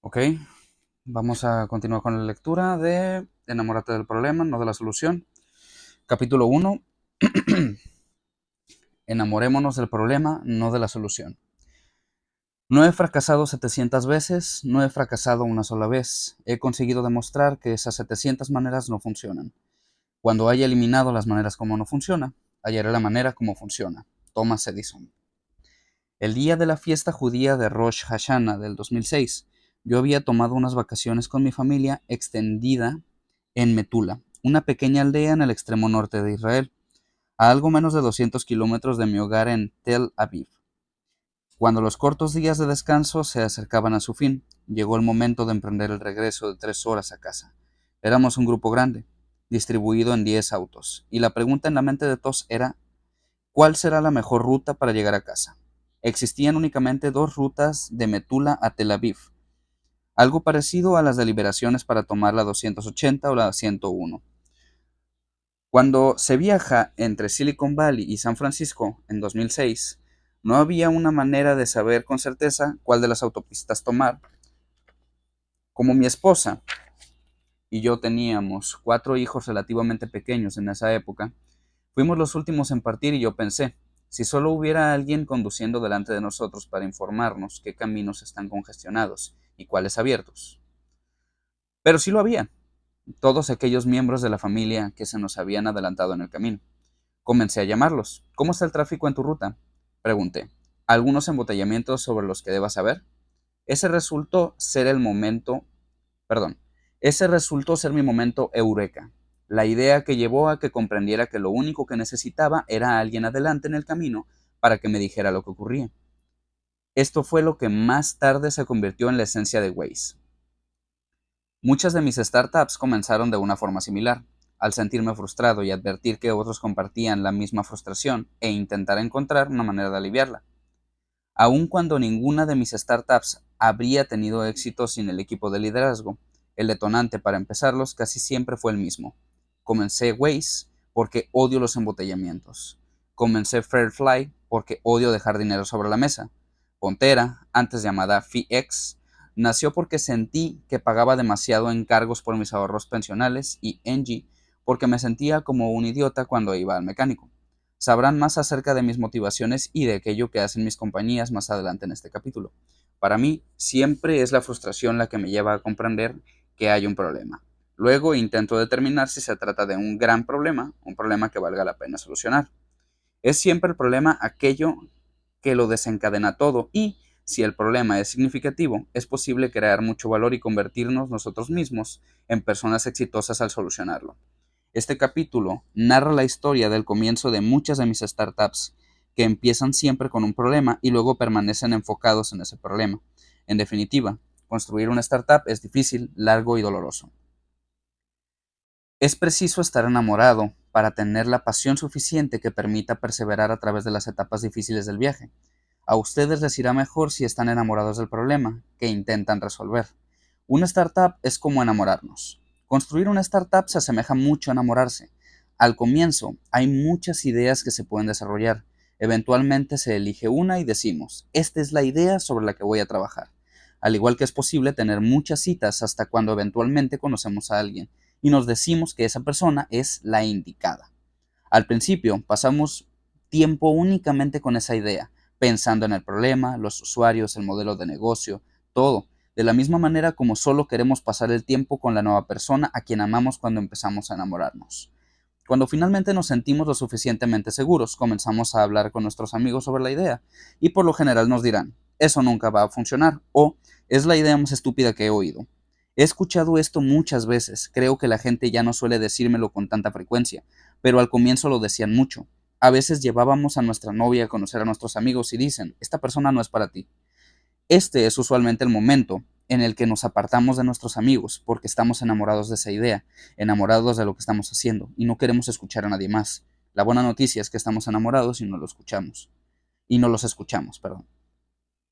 Ok, vamos a continuar con la lectura de Enamórate del problema, no de la solución. Capítulo 1. Enamorémonos del problema, no de la solución. No he fracasado 700 veces, no he fracasado una sola vez. He conseguido demostrar que esas 700 maneras no funcionan. Cuando haya eliminado las maneras como no funciona, hallaré la manera como funciona. Thomas Edison. El día de la fiesta judía de Rosh Hashanah del 2006, yo había tomado unas vacaciones con mi familia extendida en Metula, una pequeña aldea en el extremo norte de Israel, a algo menos de 200 kilómetros de mi hogar en Tel Aviv. Cuando los cortos días de descanso se acercaban a su fin, llegó el momento de emprender el regreso de 3 horas a casa. Éramos un grupo grande, distribuido en 10 autos, y la pregunta en la mente de todos era: ¿cuál será la mejor ruta para llegar a casa? Existían únicamente dos rutas de Metula a Tel Aviv, algo parecido a las deliberaciones para tomar la 280 o la 101. Cuando se viaja entre Silicon Valley y San Francisco en 2006, no había una manera de saber con certeza cuál de las autopistas tomar. Como mi esposa y yo teníamos 4 hijos relativamente pequeños en esa época, fuimos los últimos en partir y yo pensé, si solo hubiera alguien conduciendo delante de nosotros para informarnos qué caminos están congestionados y cuáles abiertos. Pero sí lo había, todos aquellos miembros de la familia que se nos habían adelantado en el camino. Comencé a llamarlos. ¿Cómo está el tráfico en tu ruta? Pregunté. ¿Algunos embotellamientos sobre los que debas saber? Ese resultó ser el momento, perdón, ese resultó ser mi momento eureka. La idea que llevó a que comprendiera que lo único que necesitaba era alguien adelante en el camino para que me dijera lo que ocurría. Esto fue lo que más tarde se convirtió en la esencia de Waze. Muchas de mis startups comenzaron de una forma similar. Al sentirme frustrado y advertir que otros compartían la misma frustración e intentar encontrar una manera de aliviarla. Aun cuando ninguna de mis startups habría tenido éxito sin el equipo de liderazgo, el detonante para empezarlos casi siempre fue el mismo. Comencé Waze porque odio los embotellamientos. Comencé Fairfly porque odio dejar dinero sobre la mesa. Pontera, antes llamada FIEX, nació porque sentí que pagaba demasiado en cargos por mis ahorros pensionales, y Engie porque me sentía como un idiota cuando iba al mecánico. Sabrán más acerca de mis motivaciones y de aquello que hacen mis compañías más adelante en este capítulo. Para mí, siempre es la frustración la que me lleva a comprender que hay un problema. Luego intento determinar si se trata de un gran problema, un problema que valga la pena solucionar. Es siempre el problema aquello que lo desencadena todo, y si el problema es significativo, es posible crear mucho valor y convertirnos nosotros mismos en personas exitosas al solucionarlo. Este capítulo narra la historia del comienzo de muchas de mis startups, que empiezan siempre con un problema y luego permanecen enfocados en ese problema. En definitiva, construir una startup es difícil, largo y doloroso. Es preciso estar enamorado para tener la pasión suficiente que permita perseverar a través de las etapas difíciles del viaje. A ustedes les irá mejor si están enamorados del problema que intentan resolver. Una startup es como enamorarnos. Construir una startup se asemeja mucho a enamorarse. Al comienzo hay muchas ideas que se pueden desarrollar. Eventualmente se elige una y decimos, esta es la idea sobre la que voy a trabajar. Al igual que es posible tener muchas citas hasta cuando eventualmente conocemos a alguien y nos decimos que esa persona es la indicada. Al principio pasamos tiempo únicamente con esa idea, pensando en el problema, los usuarios, el modelo de negocio, todo, de la misma manera como solo queremos pasar el tiempo con la nueva persona a quien amamos cuando empezamos a enamorarnos. Cuando finalmente nos sentimos lo suficientemente seguros, comenzamos a hablar con nuestros amigos sobre la idea, y por lo general nos dirán, eso nunca va a funcionar, o es la idea más estúpida que he oído. He escuchado esto muchas veces, creo que la gente ya no suele decírmelo con tanta frecuencia, pero al comienzo lo decían mucho. A veces llevábamos a nuestra novia a conocer a nuestros amigos y dicen, esta persona no es para ti. Este es usualmente el momento en el que nos apartamos de nuestros amigos porque estamos enamorados de esa idea, enamorados de lo que estamos haciendo y no queremos escuchar a nadie más. La buena noticia es que estamos enamorados y no lo escuchamos. Y no los escuchamos, perdón.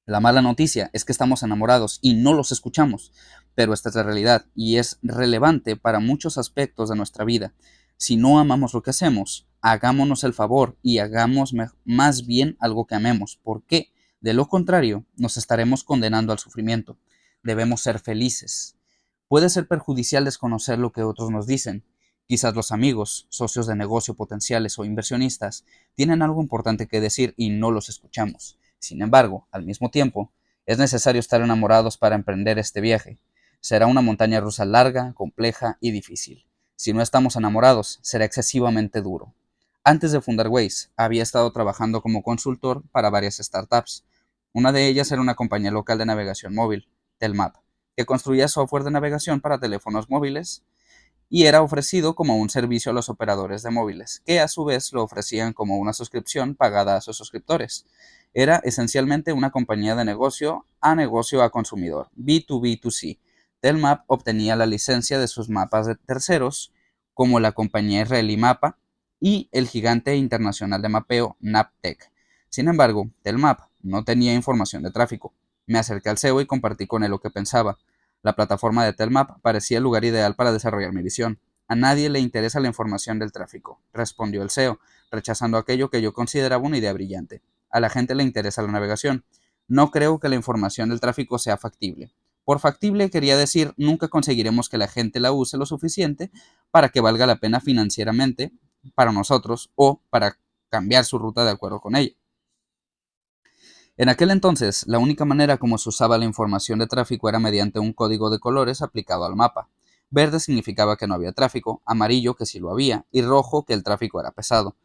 La mala noticia es que estamos enamorados y no los escuchamos, pero esta es la realidad y es relevante para muchos aspectos de nuestra vida. Si no amamos lo que hacemos, hagámonos el favor y hagamos más bien algo que amemos. ¿Por qué? De lo contrario, nos estaremos condenando al sufrimiento. debemos ser felices. Puede ser perjudicial desconocer lo que otros nos dicen. Quizás los amigos, socios de negocio potenciales o inversionistas tienen algo importante que decir y no los escuchamos. Sin embargo, al mismo tiempo, es necesario estar enamorados para emprender este viaje. Será una montaña rusa larga, compleja y difícil. Si no estamos enamorados, será excesivamente duro. Antes de fundar Waze, había estado trabajando como consultor para varias startups. Una de ellas era una compañía local de navegación móvil, Telmap, que construía software de navegación para teléfonos móviles y era ofrecido como un servicio a los operadores de móviles, que a su vez lo ofrecían como una suscripción pagada a sus suscriptores. Era esencialmente una compañía de negocio a consumidor, B2B2C. Telmap obtenía la licencia de sus mapas de terceros, como la compañía israelí Mapa y el gigante internacional de mapeo Naptec. Sin embargo, Telmap no tenía información de tráfico. Me acerqué al CEO y compartí con él lo que pensaba. La plataforma de Telmap parecía el lugar ideal para desarrollar mi visión. A nadie le interesa la información del tráfico, respondió el CEO, rechazando aquello que yo consideraba una idea brillante. A la gente le interesa la navegación. No creo que la información del tráfico sea factible. Por factible quería decir nunca conseguiremos que la gente la use lo suficiente para que valga la pena financieramente para nosotros o para cambiar su ruta de acuerdo con ella. En aquel entonces, la única manera como se usaba la información de tráfico era mediante un código de colores aplicado al mapa. Verde significaba que no había tráfico, amarillo que sí lo había y rojo que el tráfico era pesado.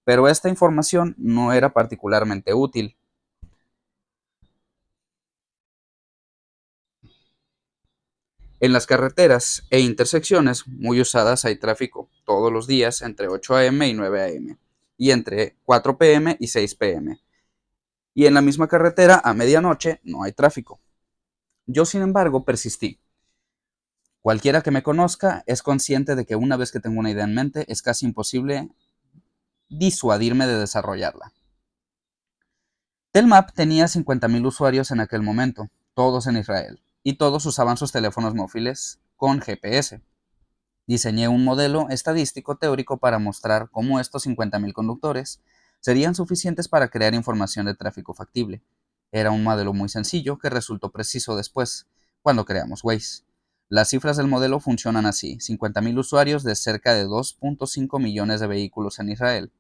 Pero esta información no era particularmente útil. En las carreteras e intersecciones muy usadas hay tráfico todos los días entre 8 a.m. y 9 a.m. y entre 4 p.m. y 6 p.m. Y en la misma carretera a medianoche no hay tráfico. Yo, sin embargo, persistí. Cualquiera que me conozca es consciente de que una vez que tengo una idea en mente es casi imposible disuadirme de desarrollarla. Telmap tenía 50.000 usuarios en aquel momento, todos en Israel, y todos usaban sus teléfonos móviles con GPS. Diseñé un modelo estadístico teórico para mostrar cómo estos 50.000 conductores serían suficientes para crear información de tráfico factible. Era un modelo muy sencillo que resultó preciso después, cuando creamos Waze. Las cifras del modelo funcionan así: 50.000 usuarios de cerca de 2.5 millones de vehículos en Israel.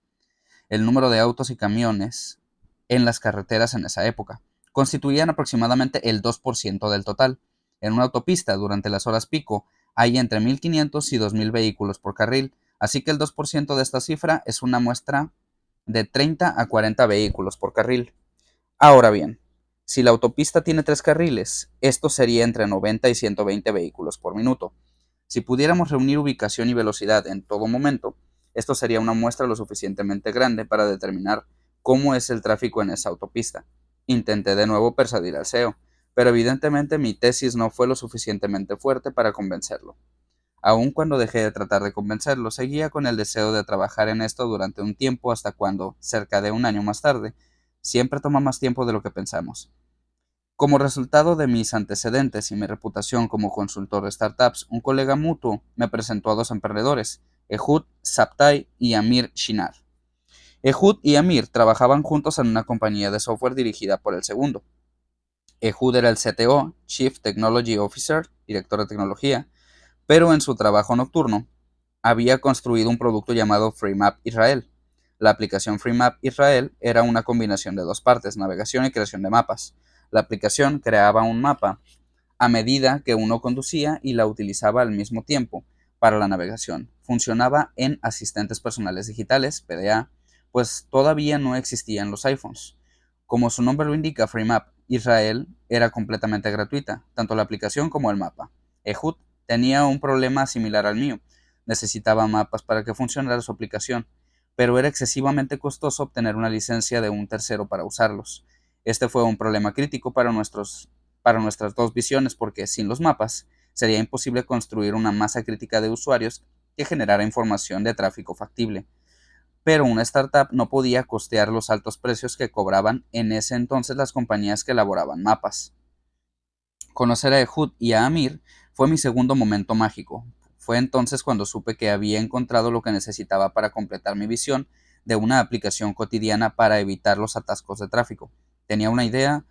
El número de autos y camiones en las carreteras en esa época constituían aproximadamente el 2% del total. En una autopista, durante las horas pico, hay entre 1.500 y 2.000 vehículos por carril, así que el 2% de esta cifra es una muestra de 30 a 40 vehículos por carril. Ahora bien, si la autopista tiene 3 carriles, esto sería entre 90 y 120 vehículos por minuto. Si pudiéramos reunir ubicación y velocidad en todo momento, esto sería una muestra lo suficientemente grande para determinar cómo es el tráfico en esa autopista. Intenté de nuevo persuadir al CEO, pero evidentemente mi tesis no fue lo suficientemente fuerte para convencerlo. Aun cuando dejé de tratar de convencerlo, seguía con el deseo de trabajar en esto durante un tiempo hasta cuando, cerca de un año más tarde, siempre toma más tiempo de lo que pensamos. Como resultado de mis antecedentes y mi reputación como consultor de startups, un colega mutuo me presentó a dos emprendedores, Ehud Sabtai y Amir Shinar. Ehud y Amir trabajaban juntos en una compañía de software dirigida por el segundo. Ehud era el CTO, Chief Technology Officer, director de tecnología, pero en su trabajo nocturno había construido un producto llamado FreeMap Israel. La aplicación FreeMap Israel era una combinación de dos partes, navegación y creación de mapas. La aplicación creaba un mapa a medida que uno conducía y la utilizaba al mismo tiempo para la navegación. Funcionaba en asistentes personales digitales, PDA, pues todavía no existían los iPhones. Como su nombre lo indica, FreeMap Israel era completamente gratuita, tanto la aplicación como el mapa. Ehud tenía un problema similar al mío. Necesitaba mapas para que funcionara su aplicación, pero era excesivamente costoso obtener una licencia de un tercero para usarlos. Este fue un problema crítico para nuestras dos visiones porque sin los mapas sería imposible construir una masa crítica de usuarios que generara información de tráfico factible. Pero una startup no podía costear los altos precios que cobraban en ese entonces las compañías que elaboraban mapas. Conocer a Ehud y a Amir fue mi segundo momento mágico. Fue entonces cuando supe que había encontrado lo que necesitaba para completar mi visión de una aplicación cotidiana para evitar los atascos de tráfico. Tenía una idea,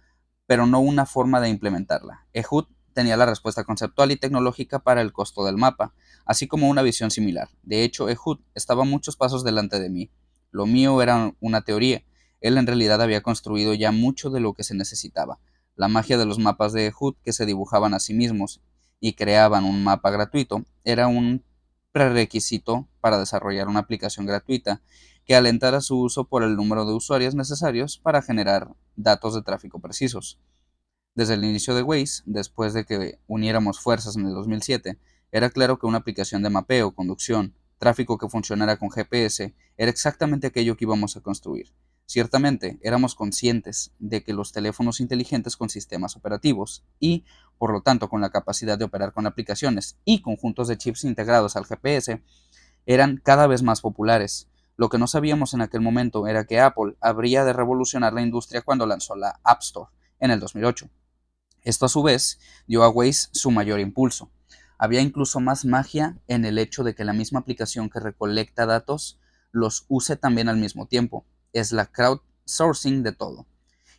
pero no una forma de implementarla. Ehud tenía la respuesta conceptual y tecnológica para el costo del mapa, así como una visión similar. De hecho, Ehud estaba muchos pasos delante de mí. Lo mío era una teoría. Él en realidad había construido ya mucho de lo que se necesitaba. La magia de los mapas de Ehud, que se dibujaban a sí mismos y creaban un mapa gratuito, era un prerequisito para desarrollar una aplicación gratuita que alentara su uso por el número de usuarios necesarios para generar datos de tráfico precisos. Desde el inicio de Waze, después de que uniéramos fuerzas en el 2007, era claro que una aplicación de mapeo, conducción, tráfico que funcionara con GPS era exactamente aquello que íbamos a construir. Ciertamente, éramos conscientes de que los teléfonos inteligentes con sistemas operativos y, por lo tanto, con la capacidad de operar con aplicaciones y conjuntos de chips integrados al GPS, eran cada vez más populares. Lo que no sabíamos en aquel momento era que Apple habría de revolucionar la industria cuando lanzó la App Store en el 2008. Esto a su vez dio a Waze su mayor impulso. Había incluso más magia en el hecho de que la misma aplicación que recolecta datos los use también al mismo tiempo. Es la crowdsourcing de todo.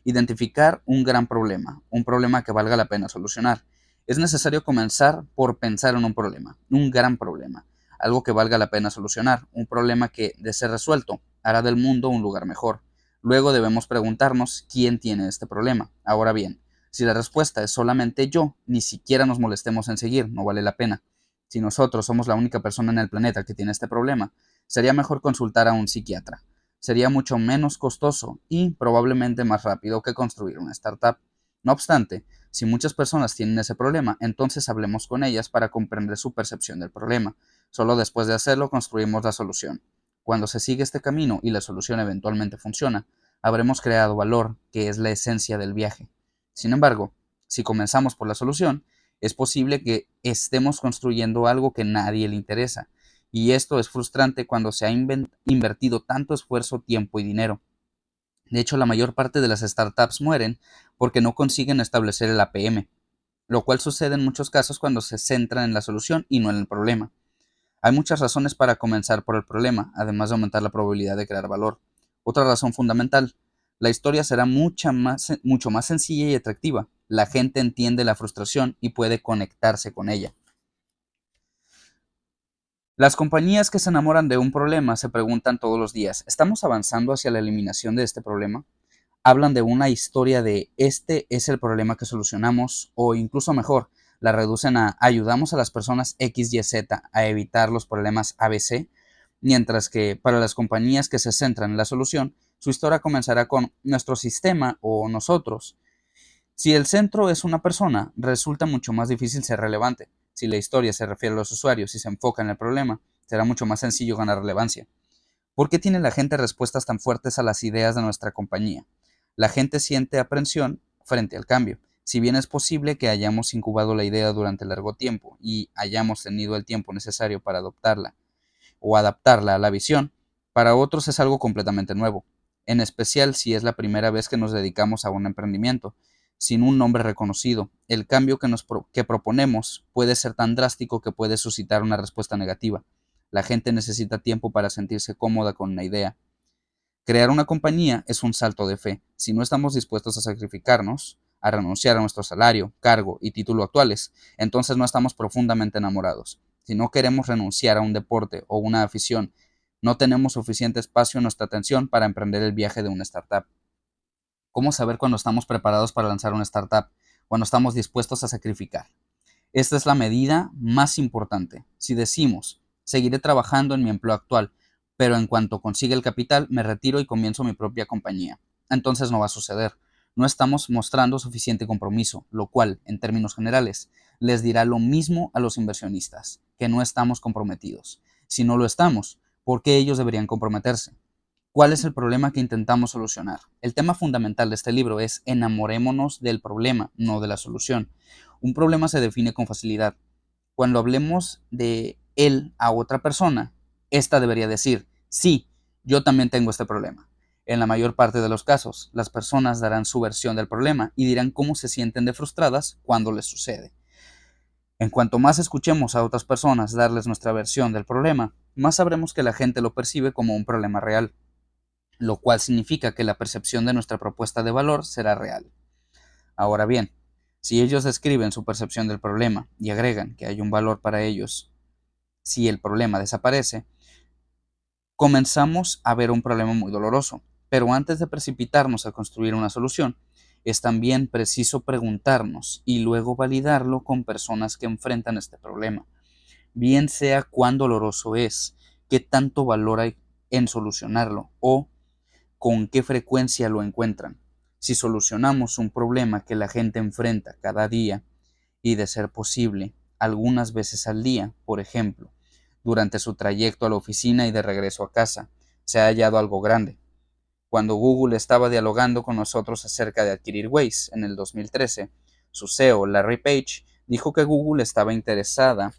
Identificar un problema que valga la pena solucionar. Es necesario comenzar por pensar en un problema, un gran problema, algo que valga la pena solucionar, un problema que, de ser resuelto, hará del mundo un lugar mejor. Luego debemos preguntarnos quién tiene este problema. Ahora bien, si la respuesta es solamente yo, ni siquiera nos molestemos en seguir, no vale la pena. Si nosotros somos la única persona en el planeta que tiene este problema, sería mejor consultar a un psiquiatra. Sería mucho menos costoso y probablemente más rápido que construir una startup. No obstante, si muchas personas tienen ese problema, entonces hablemos con ellas para comprender su percepción del problema. Solo después de hacerlo construimos la solución. Cuando se sigue este camino y la solución eventualmente funciona, habremos creado valor, que es la esencia del viaje. Sin embargo, si comenzamos por la solución, es posible que estemos construyendo algo que a nadie le interesa, y esto es frustrante cuando se ha invertido tanto esfuerzo, tiempo y dinero. De hecho, la mayor parte de las startups mueren porque no consiguen establecer el APM, lo cual sucede en muchos casos cuando se centran en la solución y no en el problema. Hay muchas razones para comenzar por el problema, además de aumentar la probabilidad de crear valor. Otra razón fundamental: la historia será mucho más sencilla y atractiva. La gente entiende la frustración y puede conectarse con ella. Las compañías que se enamoran de un problema se preguntan todos los días: ¿estamos avanzando hacia la eliminación de este problema? Hablan de una historia de este es el problema que solucionamos, o incluso mejor, la reducen a ayudamos a las personas X, Y, Z a evitar los problemas ABC, mientras que para las compañías que se centran en la solución, su historia comenzará con nuestro sistema o nosotros. Si el centro es una persona, resulta mucho más difícil ser relevante. Si la historia se refiere a los usuarios y se enfoca en el problema, será mucho más sencillo ganar relevancia. ¿Por qué tiene la gente respuestas tan fuertes a las ideas de nuestra compañía? La gente siente aprensión frente al cambio. Si bien es posible que hayamos incubado la idea durante largo tiempo y hayamos tenido el tiempo necesario para adoptarla o adaptarla a la visión, para otros es algo completamente nuevo, en especial si es la primera vez que nos dedicamos a un emprendimiento. Sin un nombre reconocido, el cambio que proponemos puede ser tan drástico que puede suscitar una respuesta negativa. La gente necesita tiempo para sentirse cómoda con una idea. Crear una compañía es un salto de fe. Si no estamos dispuestos a sacrificarnos, a renunciar a nuestro salario, cargo y título actuales, entonces no estamos profundamente enamorados. Si no queremos renunciar a un deporte o una afición, no tenemos suficiente espacio en nuestra atención para emprender el viaje de una startup. ¿Cómo saber cuando estamos preparados para lanzar una startup? Cuando estamos dispuestos a sacrificar. Esta es la medida más importante. Si decimos, seguiré trabajando en mi empleo actual, pero en cuanto consiga el capital, me retiro y comienzo mi propia compañía, entonces no va a suceder. No estamos mostrando suficiente compromiso, lo cual, en términos generales, les dirá lo mismo a los inversionistas, que no estamos comprometidos. Si no lo estamos, ¿por qué ellos deberían comprometerse? ¿Cuál es el problema que intentamos solucionar? El tema fundamental de este libro es: enamorémonos del problema, no de la solución. Un problema se define con facilidad. Cuando hablemos de él a otra persona, ésta debería decir: sí, yo también tengo este problema. En la mayor parte de los casos, las personas darán su versión del problema y dirán cómo se sienten de frustradas cuando les sucede. En cuanto más escuchemos a otras personas darles nuestra versión del problema, más sabremos que la gente lo percibe como un problema real, lo cual significa que la percepción de nuestra propuesta de valor será real. Ahora bien, Si ellos describen su percepción del problema y agregan que hay un valor para ellos si el problema desaparece, comenzamos a ver un problema muy doloroso. Pero antes de precipitarnos a construir una solución, es también preciso preguntarnos y luego validarlo con personas que enfrentan este problema, bien sea cuán doloroso es, qué tanto valor hay en solucionarlo o con qué frecuencia lo encuentran. Si solucionamos un problema que la gente enfrenta cada día y, de ser posible, algunas veces al día, por ejemplo, durante su trayecto a la oficina y de regreso a casa, se ha hallado algo grande. Cuando Google estaba dialogando con nosotros acerca de adquirir Waze en el 2013, su CEO, Larry Page, dijo que Google estaba interesada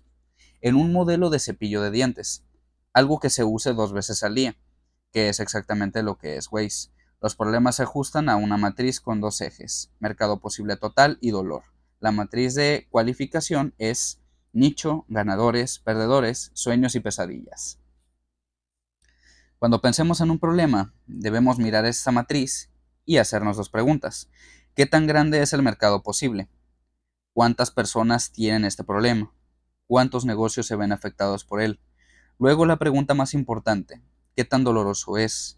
en un modelo de cepillo de dientes, algo que se use 2 veces al día, que es exactamente lo que es Waze. Los problemas se ajustan a una matriz con 2 ejes: mercado posible total y dolor. La matriz de cualificación es nicho, ganadores, perdedores, sueños y pesadillas. Cuando pensemos en un problema, debemos mirar esta matriz y hacernos 2 preguntas. ¿Qué tan grande es el mercado posible? ¿Cuántas personas tienen este problema? ¿Cuántos negocios se ven afectados por él? Luego, la pregunta más importante: ¿qué tan doloroso es?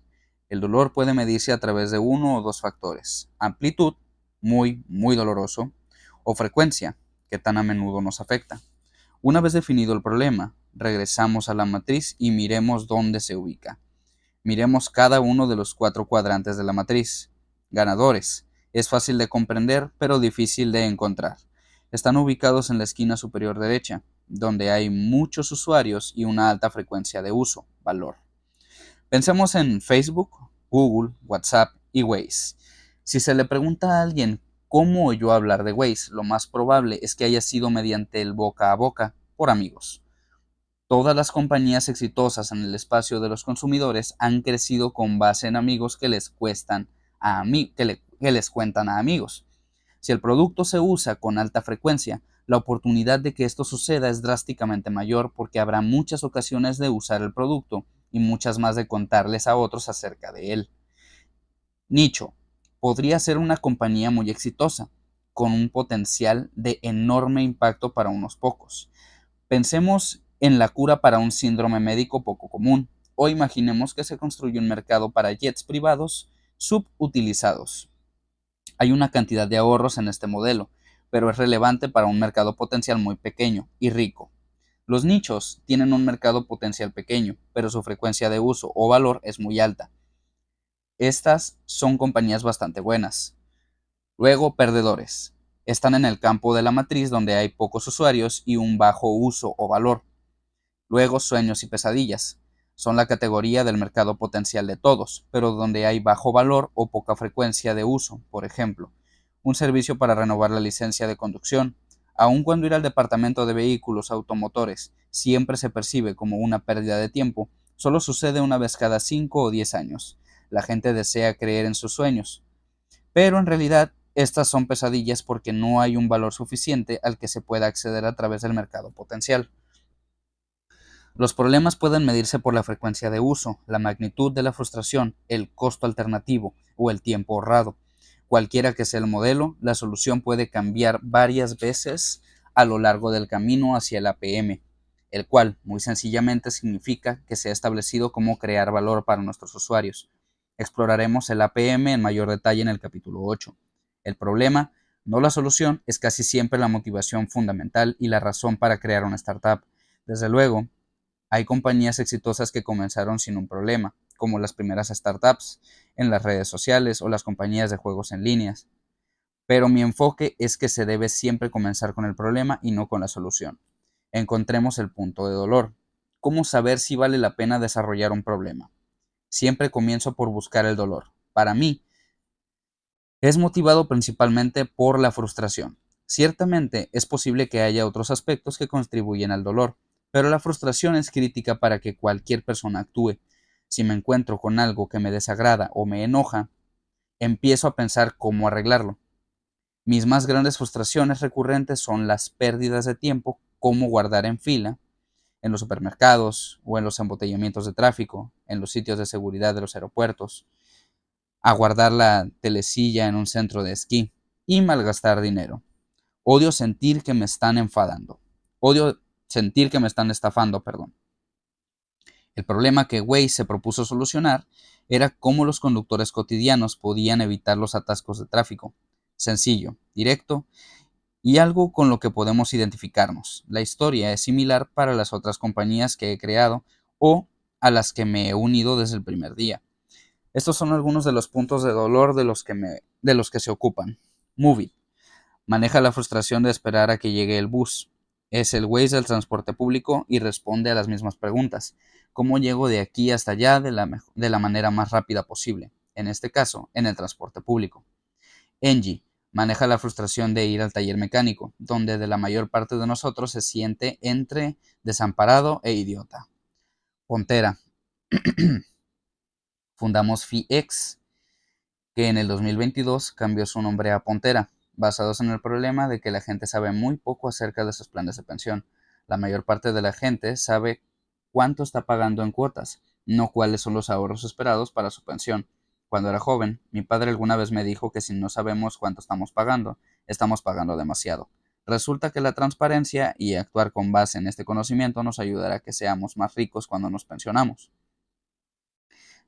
El dolor puede medirse a través de uno o dos factores: amplitud, muy doloroso, o frecuencia, ¿qué tan a menudo nos afecta? Una vez definido el problema, regresamos a la matriz y miremos dónde se ubica. Miremos cada uno de los 4 cuadrantes de la matriz. Ganadores. Es fácil de comprender, pero difícil de encontrar. Están ubicados en la esquina superior derecha, donde hay muchos usuarios y una alta frecuencia de uso, valor. Pensemos en Facebook, Google, WhatsApp y Waze. Si se le pregunta a alguien cómo oyó hablar de Waze, lo más probable es que haya sido mediante el boca a boca, por amigos. Todas las compañías exitosas en el espacio de los consumidores han crecido con base en amigos que les cuentan a amigos. Si el producto se usa con alta frecuencia, la oportunidad de que esto suceda es drásticamente mayor, porque habrá muchas ocasiones de usar el producto y muchas más de contarles a otros acerca de él. Nicho. Podría ser una compañía muy exitosa, con un potencial de enorme impacto para unos pocos. Pensemos en la cura para un síndrome médico poco común, o imaginemos que se construye un mercado para jets privados subutilizados. Hay una cantidad de ahorros en este modelo, pero es relevante para un mercado potencial muy pequeño y rico. Los nichos tienen un mercado potencial pequeño, pero su frecuencia de uso o valor es muy alta. Estas son compañías bastante buenas. Luego, perdedores. Están en el campo de la matriz donde hay pocos usuarios y un bajo uso o valor. Luego, sueños y pesadillas. Son la categoría del mercado potencial de todos, pero donde hay bajo valor o poca frecuencia de uso. Por ejemplo, un servicio para renovar la licencia de conducción. Aun cuando ir al departamento de vehículos automotores siempre se percibe como una pérdida de tiempo, solo sucede una vez cada 5 o 10 años. La gente desea creer en sus sueños, pero en realidad estas son pesadillas porque no hay un valor suficiente al que se pueda acceder a través del mercado potencial. Los problemas pueden medirse por la frecuencia de uso, la magnitud de la frustración, el costo alternativo o el tiempo ahorrado. Cualquiera que sea el modelo, la solución puede cambiar varias veces a lo largo del camino hacia el APM, el cual muy sencillamente significa que se ha establecido cómo crear valor para nuestros usuarios. Exploraremos el APM en mayor detalle en el capítulo 8. El problema, no la solución, es casi siempre la motivación fundamental y la razón para crear una startup. Desde luego, hay compañías exitosas que comenzaron sin un problema, como las primeras startups en las redes sociales o las compañías de juegos en línea. Pero mi enfoque es que se debe siempre comenzar con el problema y no con la solución. Encontremos el punto de dolor. ¿Cómo saber si vale la pena desarrollar un problema? Siempre comienzo por buscar el dolor. Para mí, es motivado principalmente por la frustración. Ciertamente es posible que haya otros aspectos que contribuyen al dolor, pero la frustración es crítica para que cualquier persona actúe. Si me encuentro con algo que me desagrada o me enoja, empiezo a pensar cómo arreglarlo. Mis más grandes frustraciones recurrentes son las pérdidas de tiempo, como guardar en fila, en los supermercados o en los embotellamientos de tráfico, en los sitios de seguridad de los aeropuertos, a guardar la telecilla en un centro de esquí y malgastar dinero. Odio sentir que me están enfadando. Odio sentir que me están estafando, perdón. El problema que Waze se propuso solucionar era cómo los conductores cotidianos podían evitar los atascos de tráfico. Sencillo, directo y algo con lo que podemos identificarnos. La historia es similar para las otras compañías que he creado o a las que me he unido desde el primer día. Estos son algunos de los puntos de dolor de los que se ocupan. Movit maneja la frustración de esperar a que llegue el bus. Es el Waze del transporte público y responde a las mismas preguntas. ¿Cómo llego de aquí hasta allá de la manera más rápida posible? En este caso, en el transporte público. Engie maneja la frustración de ir al taller mecánico, donde de la mayor parte de nosotros se siente entre desamparado e idiota. Pontera. Fundamos FIEX, que en el 2022 cambió su nombre a Pontera, basados en el problema de que la gente sabe muy poco acerca de sus planes de pensión. La mayor parte de la gente sabe cuánto está pagando en cuotas, no cuáles son los ahorros esperados para su pensión. Cuando era joven, mi padre alguna vez me dijo que si no sabemos cuánto estamos pagando demasiado. Resulta que la transparencia y actuar con base en este conocimiento nos ayudará a que seamos más ricos cuando nos pensionamos.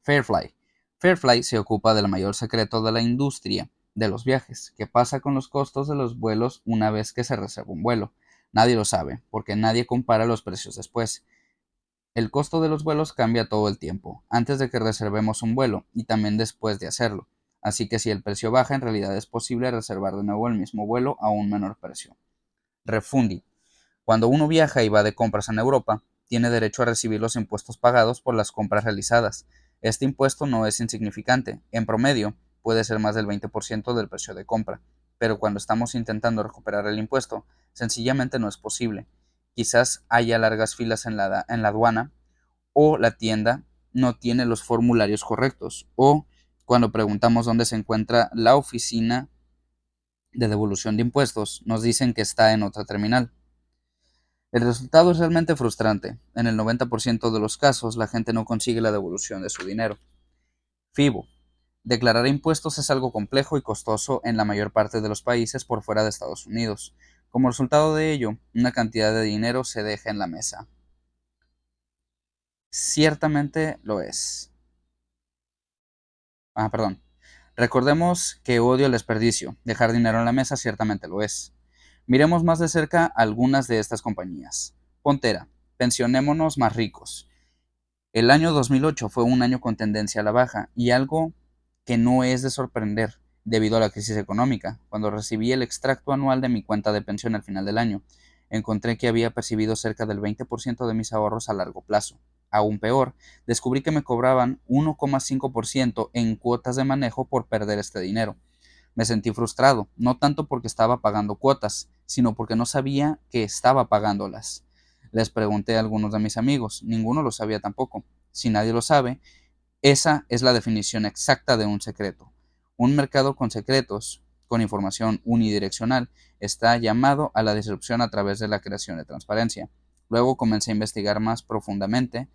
Fairfly. Fairfly se ocupa del mayor secreto de la industria de los viajes. ¿Qué pasa con los costos de los vuelos una vez que se reserva un vuelo? Nadie lo sabe, porque nadie compara los precios después. El costo de los vuelos cambia todo el tiempo, antes de que reservemos un vuelo y también después de hacerlo. Así que si el precio baja, en realidad es posible reservar de nuevo el mismo vuelo a un menor precio. Refunding. Cuando uno viaja y va de compras en Europa, tiene derecho a recibir los impuestos pagados por las compras realizadas. Este impuesto no es insignificante. En promedio, puede ser más del 20% del precio de compra. Pero cuando estamos intentando recuperar el impuesto, sencillamente no es posible. Quizás haya largas filas en la aduana, o la tienda no tiene los formularios correctos, o cuando preguntamos dónde se encuentra la oficina de devolución de impuestos, nos dicen que está en otra terminal. El resultado es realmente frustrante. En el 90% de los casos, la gente no consigue la devolución de su dinero. FIBO. Declarar impuestos es algo complejo y costoso en la mayor parte de los países por fuera de Estados Unidos. Como resultado de ello, una cantidad de dinero se deja en la mesa. Ciertamente lo es. Perdón. Recordemos que odio el desperdicio. Dejar dinero en la mesa ciertamente lo es. Miremos más de cerca algunas de estas compañías. Pontera. Pensionémonos más ricos. El año 2008 fue un año con tendencia a la baja y algo que no es de sorprender debido a la crisis económica. Cuando recibí el extracto anual de mi cuenta de pensión al final del año, encontré que había percibido cerca del 20% de mis ahorros a largo plazo. Aún peor, descubrí que me cobraban 1,5% en cuotas de manejo por perder este dinero. Me sentí frustrado, no tanto porque estaba pagando cuotas, sino porque no sabía que estaba pagándolas. Les pregunté a algunos de mis amigos, ninguno lo sabía tampoco. Si nadie lo sabe, esa es la definición exacta de un secreto. Un mercado con secretos, con información unidireccional, está llamado a la disrupción a través de la creación de transparencia. Luego comencé a investigar más profundamente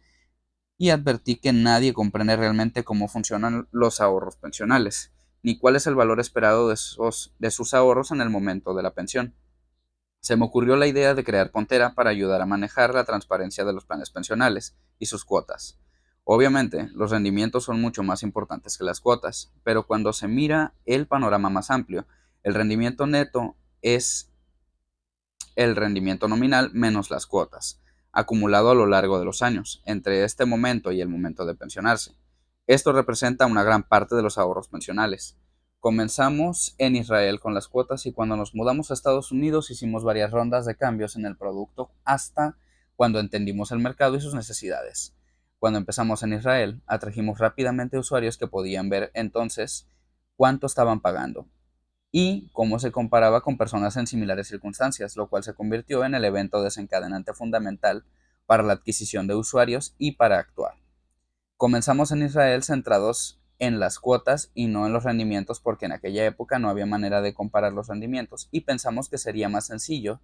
y advertí que nadie comprende realmente cómo funcionan los ahorros pensionales, ni cuál es el valor esperado de sus ahorros en el momento de la pensión. Se me ocurrió la idea de crear Pontera para ayudar a manejar la transparencia de los planes pensionales y sus cuotas. Obviamente, los rendimientos son mucho más importantes que las cuotas, pero cuando se mira el panorama más amplio, el rendimiento neto es el rendimiento nominal menos las cuotas, acumulado a lo largo de los años, entre este momento y el momento de pensionarse. Esto representa una gran parte de los ahorros pensionales. Comenzamos en Israel con las cuotas y cuando nos mudamos a Estados Unidos hicimos varias rondas de cambios en el producto hasta cuando entendimos el mercado y sus necesidades. Cuando empezamos en Israel, atrajimos rápidamente usuarios que podían ver entonces cuánto estaban pagando y cómo se comparaba con personas en similares circunstancias, lo cual se convirtió en el evento desencadenante fundamental para la adquisición de usuarios y para actuar. Comenzamos en Israel centrados en las cuotas y no en los rendimientos porque en aquella época no había manera de comparar los rendimientos y pensamos que sería más sencillo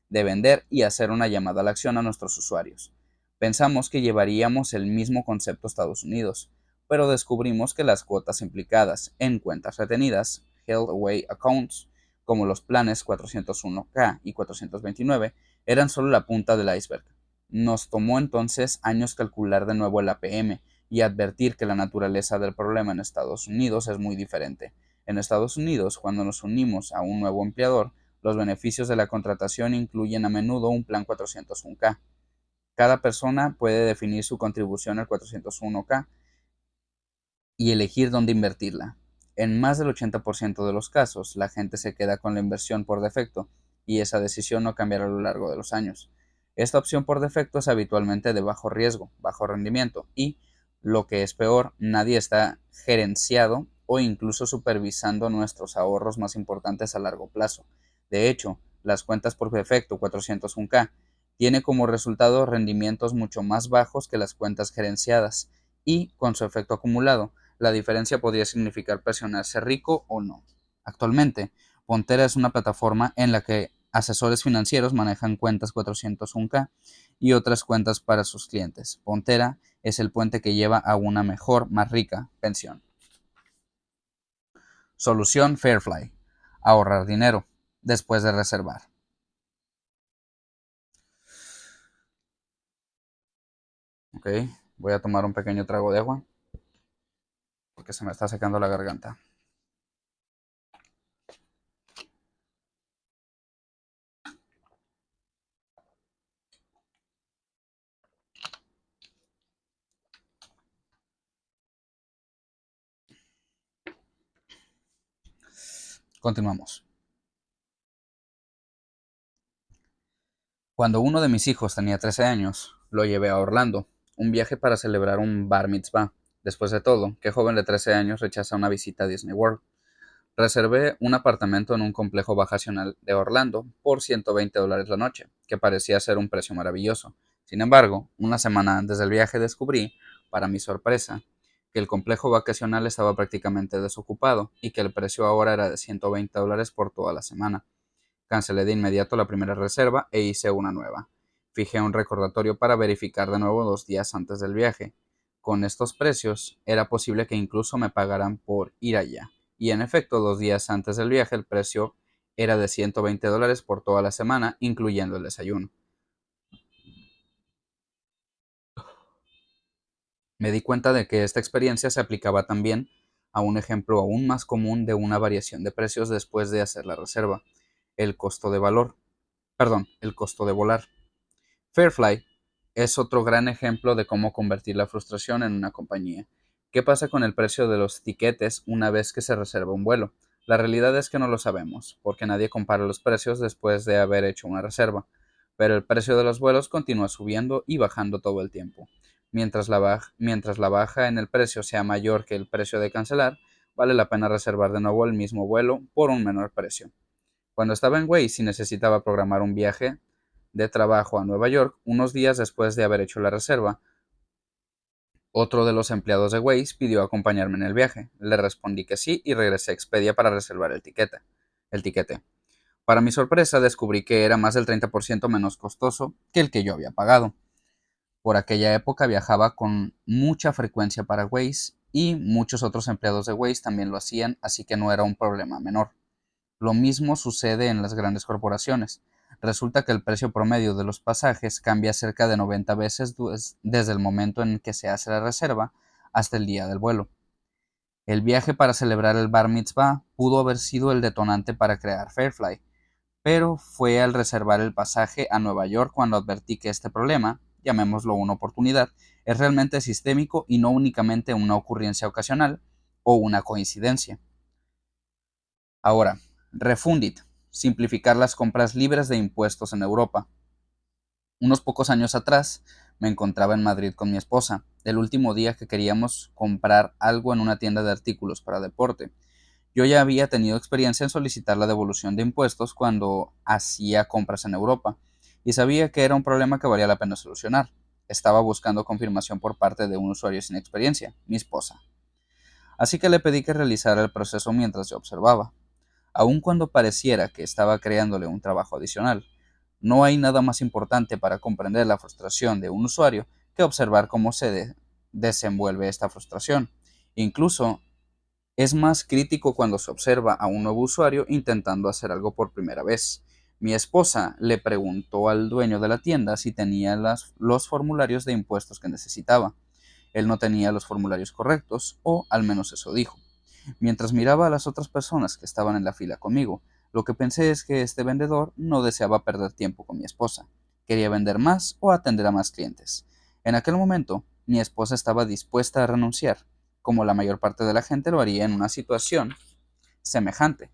de vender y hacer una llamada a la acción a nuestros usuarios. Pensamos que llevaríamos el mismo concepto a Estados Unidos, pero descubrimos que las cuotas implicadas en cuentas retenidas, held away accounts, como los planes 401k y 429, eran solo la punta del iceberg. Nos tomó entonces años calcular de nuevo el APM y advertir que la naturaleza del problema en Estados Unidos es muy diferente. En Estados Unidos, cuando nos unimos a un nuevo empleador, los beneficios de la contratación incluyen a menudo un plan 401k. Cada persona puede definir su contribución al 401k y elegir dónde invertirla. En más del 80% de los casos, la gente se queda con la inversión por defecto y esa decisión no cambiará a lo largo de los años. Esta opción por defecto es habitualmente de bajo riesgo, bajo rendimiento y, lo que es peor, nadie está gerenciado o incluso supervisando nuestros ahorros más importantes a largo plazo. De hecho, las cuentas por defecto 401k tiene como resultado rendimientos mucho más bajos que las cuentas gerenciadas y, con su efecto acumulado, la diferencia podría significar presionarse rico o no. Actualmente, Pontera es una plataforma en la que asesores financieros manejan cuentas 401k y otras cuentas para sus clientes. Pontera es el puente que lleva a una mejor, más rica pensión. Solución Fairfly. Ahorrar dinero después de reservar. Ok, voy a tomar un pequeño trago de agua porque se me está secando la garganta. Continuamos. Cuando uno de mis hijos tenía 13 años, lo llevé a Orlando, un viaje para celebrar un bar mitzvah. Después de todo, ¿qué joven de 13 años rechaza una visita a Disney World? Reservé un apartamento en un complejo vacacional de Orlando por $120 la noche, que parecía ser un precio maravilloso. Sin embargo, una semana antes del viaje descubrí, para mi sorpresa, que el complejo vacacional estaba prácticamente desocupado y que el precio ahora era de $120 por toda la semana. Cancelé de inmediato la primera reserva e hice una nueva. Fijé un recordatorio para verificar de nuevo 2 días antes del viaje. Con estos precios, era posible que incluso me pagaran por ir allá. Y en efecto, 2 días antes del viaje, el precio era de $120 por toda la semana, incluyendo el desayuno. Me di cuenta de que esta experiencia se aplicaba también a un ejemplo aún más común de una variación de precios después de hacer la reserva: el costo de valor. Perdón, el costo de volar. Fairfly es otro gran ejemplo de cómo convertir la frustración en una compañía. ¿Qué pasa con el precio de los tiquetes una vez que se reserva un vuelo? La realidad es que no lo sabemos, porque nadie compara los precios después de haber hecho una reserva, pero el precio de los vuelos continúa subiendo y bajando todo el tiempo. Mientras la baja en el precio sea mayor que el precio de cancelar, vale la pena reservar de nuevo el mismo vuelo por un menor precio. Cuando estaba en Waze y necesitaba programar un viaje de trabajo a Nueva York, unos días después de haber hecho la reserva, otro de los empleados de Waze pidió acompañarme en el viaje. Le respondí que sí y regresé a Expedia para reservar el tiquete. Para mi sorpresa, descubrí que era más del 30% menos costoso que el que yo había pagado. Por aquella época viajaba con mucha frecuencia para Waze y muchos otros empleados de Waze también lo hacían, así que no era un problema menor. Lo mismo sucede en las grandes corporaciones. Resulta que el precio promedio de los pasajes cambia cerca de 90 veces desde el momento en que se hace la reserva hasta el día del vuelo. El viaje para celebrar el Bar Mitzvah pudo haber sido el detonante para crear Fairfly, pero fue al reservar el pasaje a Nueva York cuando advertí que este problema, llamémoslo una oportunidad, es realmente sistémico y no únicamente una ocurrencia ocasional o una coincidencia. Ahora, Refundit: simplificar las compras libres de impuestos en Europa. Unos pocos años atrás me encontraba en Madrid con mi esposa, el último día que queríamos comprar algo en una tienda de artículos para deporte. Yo ya había tenido experiencia en solicitar la devolución de impuestos cuando hacía compras en Europa, y sabía que era un problema que valía la pena solucionar. Estaba buscando confirmación por parte de un usuario sin experiencia, mi esposa. Así que le pedí que realizara el proceso mientras yo observaba. Aun cuando pareciera que estaba creándole un trabajo adicional, no hay nada más importante para comprender la frustración de un usuario que observar cómo se desenvuelve esta frustración. Incluso Es más crítico cuando se observa a un nuevo usuario intentando hacer algo por primera vez. Mi esposa le preguntó al dueño de la tienda si tenía los formularios de impuestos que necesitaba. Él no tenía los formularios correctos, o al menos eso dijo. Mientras miraba a las otras personas que estaban en la fila conmigo, lo que pensé es que este vendedor no deseaba perder tiempo con mi esposa. Quería vender más o atender a más clientes. En aquel momento, mi esposa estaba dispuesta a renunciar, como la mayor parte de la gente lo haría en una situación semejante.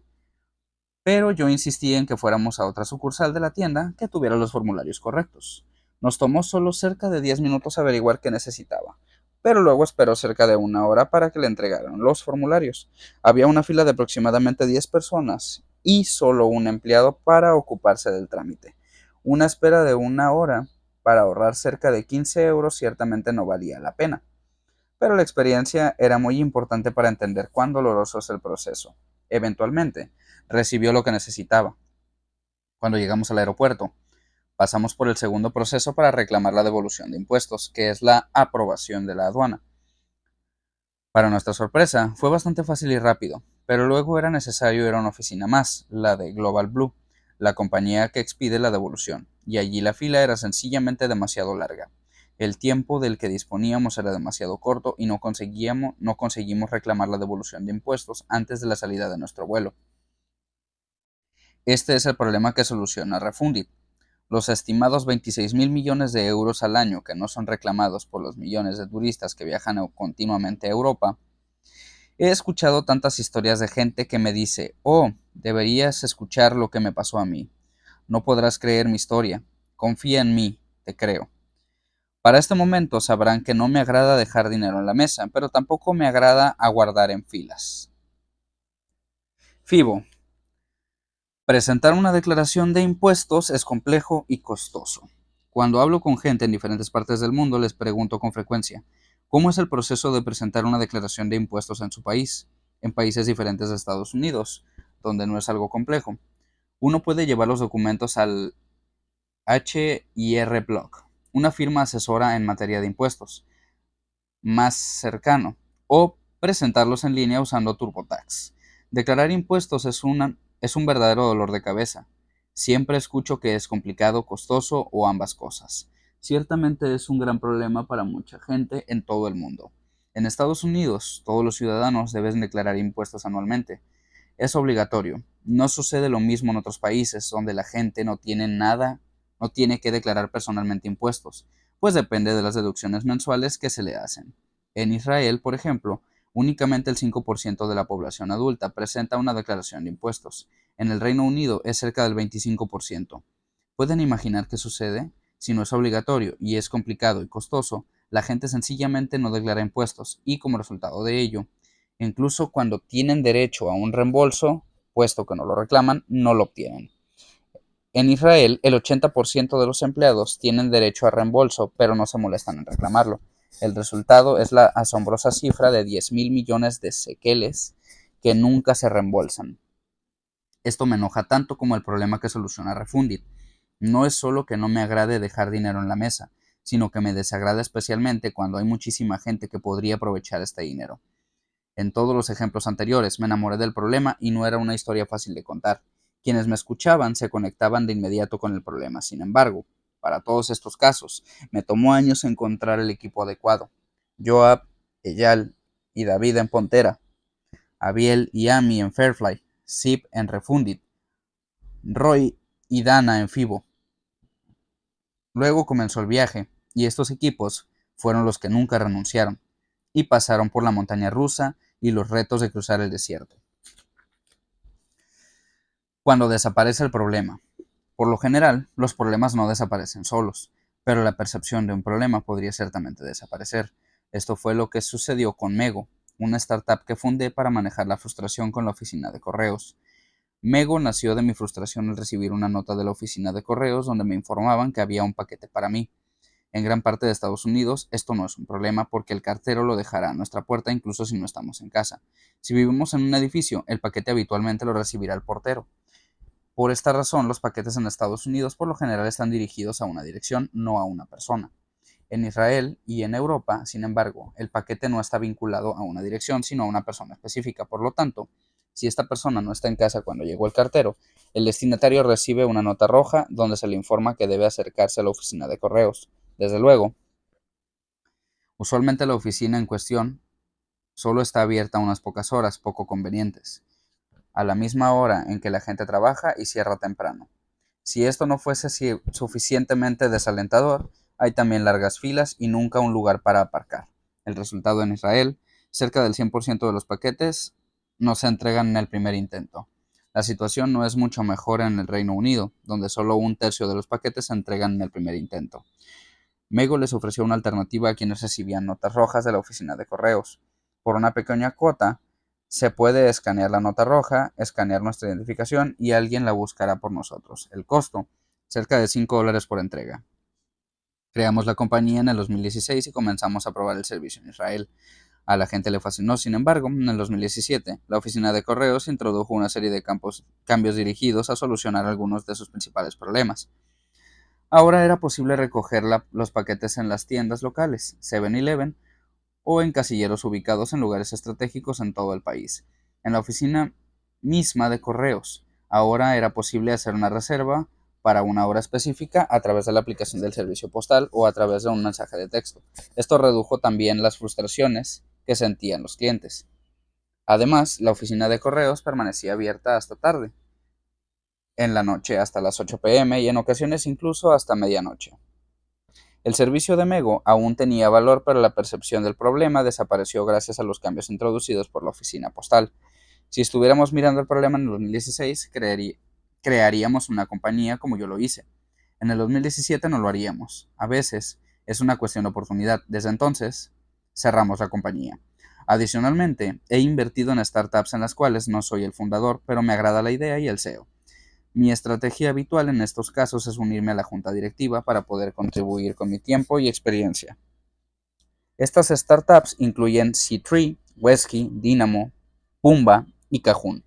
Pero yo insistí en que fuéramos a otra sucursal de la tienda que tuviera los formularios correctos. Nos tomó solo cerca de 10 minutos averiguar qué necesitaba, pero luego esperó cerca de una hora para que le entregaran los formularios. Había una fila de aproximadamente 10 personas y solo un empleado para ocuparse del trámite. Una espera de una hora para ahorrar cerca de 15 euros ciertamente no valía la pena, pero la experiencia era muy importante para entender cuán doloroso es el proceso. Eventualmente, recibió lo que necesitaba. Cuando llegamos al aeropuerto, pasamos por el segundo proceso para reclamar la devolución de impuestos, que es la aprobación de la aduana. Para nuestra sorpresa, fue bastante fácil y rápido, pero luego era necesario ir a una oficina más, la de Global Blue, la compañía que expide la devolución, y allí la fila era sencillamente demasiado larga. El tiempo del que disponíamos era demasiado corto y no conseguimos reclamar la devolución de impuestos antes de la salida de nuestro vuelo. Este es el problema que soluciona Refundit. Los estimados 26.000 millones de euros al año que no son reclamados por los millones de turistas que viajan continuamente a Europa. He escuchado tantas historias de gente que me dice: oh, deberías escuchar lo que me pasó a mí. No podrás creer mi historia. Confía en mí, te creo. Para este momento sabrán que no me agrada dejar dinero en la mesa, pero tampoco me agrada aguardar en filas. FIBO. Presentar una declaración de impuestos es complejo y costoso. Cuando hablo con gente en diferentes partes del mundo, les pregunto con frecuencia: ¿cómo es el proceso de presentar una declaración de impuestos en su país? En países diferentes de Estados Unidos, donde no es algo complejo. Uno puede llevar los documentos al HIR Block, una firma asesora en materia de impuestos, más cercano, o presentarlos en línea usando TurboTax. Declarar impuestos es un verdadero dolor de cabeza. Siempre escucho que es complicado, costoso o ambas cosas. Ciertamente es un gran problema para mucha gente en todo el mundo. En Estados Unidos, todos los ciudadanos deben declarar impuestos anualmente. Es obligatorio. No sucede lo mismo en otros países donde la gente no tiene que declarar personalmente impuestos, pues depende de las deducciones mensuales que se le hacen. En Israel, por ejemplo, únicamente el 5% de la población adulta presenta una declaración de impuestos. En el Reino Unido es cerca del 25%. ¿Pueden imaginar qué sucede? Si no es obligatorio y es complicado y costoso, la gente sencillamente no declara impuestos y, como resultado de ello, incluso cuando tienen derecho a un reembolso, puesto que no lo reclaman, no lo obtienen. En Israel, el 80% de los empleados tienen derecho a reembolso, pero no se molestan en reclamarlo. El resultado es la asombrosa cifra de 10.000 millones de shekeles que nunca se reembolsan. Esto me enoja tanto como el problema que soluciona Refundit. No es solo que no me agrade dejar dinero en la mesa, sino que me desagrada especialmente cuando hay muchísima gente que podría aprovechar este dinero. En todos los ejemplos anteriores me enamoré del problema y no era una historia fácil de contar. Quienes me escuchaban se conectaban de inmediato con el problema. Sin embargo, para todos estos casos, me tomó años encontrar el equipo adecuado. Joab, Eyal y David en Pontera, Abiel y Amy en Fairfly, Zip en Refundit, Roy y Dana en Fibo. Luego comenzó el viaje, y estos equipos fueron los que nunca renunciaron, y pasaron por la montaña rusa y los retos de cruzar el desierto. Cuando desaparece el problema. Por lo general, los problemas no desaparecen solos, pero la percepción de un problema podría ciertamente desaparecer. Esto fue lo que sucedió con Mego, una startup que fundé para manejar la frustración con la oficina de correos. Mego nació de mi frustración al recibir una nota de la oficina de correos donde me informaban que había un paquete para mí. En gran parte de Estados Unidos esto no es un problema porque el cartero lo dejará a nuestra puerta incluso si no estamos en casa. Si vivimos en un edificio, el paquete habitualmente lo recibirá el portero. Por esta razón, los paquetes en Estados Unidos por lo general están dirigidos a una dirección, no a una persona. En Israel y en Europa, sin embargo, el paquete no está vinculado a una dirección, sino a una persona específica. Por lo tanto, si esta persona no está en casa cuando llegó el cartero, el destinatario recibe una nota roja donde se le informa que debe acercarse a la oficina de correos. Desde luego, usualmente la oficina en cuestión solo está abierta unas pocas horas, poco convenientes, a la misma hora en que la gente trabaja y cierra temprano. Si esto no fuese suficientemente desalentador, hay también largas filas y nunca un lugar para aparcar. El resultado en Israel, cerca del 100% de los paquetes no se entregan en el primer intento. La situación no es mucho mejor en el Reino Unido, donde solo un tercio de los paquetes se entregan en el primer intento. Mego les ofreció una alternativa a quienes recibían notas rojas de la oficina de correos. Por una pequeña cuota, se puede escanear la nota roja, escanear nuestra identificación y alguien la buscará por nosotros. El costo, cerca de $5 por entrega. Creamos la compañía en el 2016 y comenzamos a probar el servicio en Israel. A la gente le fascinó, sin embargo, en el 2017, la oficina de correos introdujo una serie de cambios dirigidos a solucionar algunos de sus principales problemas. Ahora era posible recoger los paquetes en las tiendas locales, 7-Eleven, o en casilleros ubicados en lugares estratégicos en todo el país. En la oficina misma de correos, ahora era posible hacer una reserva para una hora específica a través de la aplicación del servicio postal o a través de un mensaje de texto. Esto redujo también las frustraciones que sentían los clientes. Además, la oficina de correos permanecía abierta hasta tarde, en la noche hasta las 8 p.m. y en ocasiones incluso hasta medianoche. El servicio de Mego aún tenía valor, pero la percepción del problema desapareció gracias a los cambios introducidos por la oficina postal. Si estuviéramos mirando el problema en el 2016, crearíamos una compañía como yo lo hice. En el 2017 no lo haríamos. A veces es una cuestión de oportunidad. Desde entonces, cerramos la compañía. Adicionalmente, he invertido en startups en las cuales no soy el fundador, pero me agrada la idea y el SEO. Mi estrategia habitual en estos casos es unirme a la junta directiva para poder contribuir con mi tiempo y experiencia. Estas startups incluyen C3, Wesky, Dynamo, Pumba y Cajun.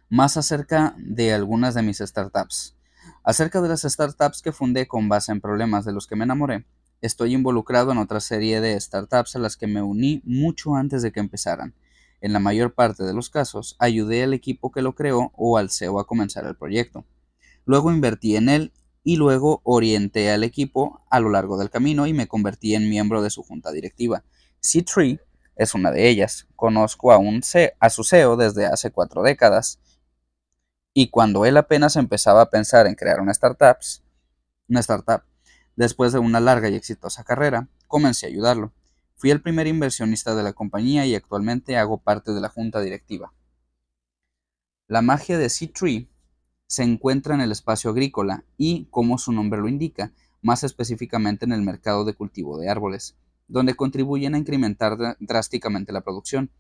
Más acerca de algunas de mis startups. Acerca de las startups que fundé con base en problemas de los que me enamoré, estoy involucrado en otra serie de startups a las que me uní mucho antes de que empezaran. En la mayor parte de los casos, ayudé al equipo que lo creó o al CEO a comenzar el proyecto. Luego invertí en él y luego orienté al equipo a lo largo del camino y me convertí en miembro de su junta directiva. C3 es una de ellas. Conozco a su CEO desde hace 4 décadas y cuando él apenas empezaba a pensar en crear una startup, después de una larga y exitosa carrera, comencé a ayudarlo. Fui el primer inversionista de la compañía y actualmente hago parte de la junta directiva. La magia de C3 se encuentra en el espacio agrícola y, como su nombre lo indica, más específicamente en el mercado de cultivo de árboles, donde contribuyen a incrementar drásticamente la producción.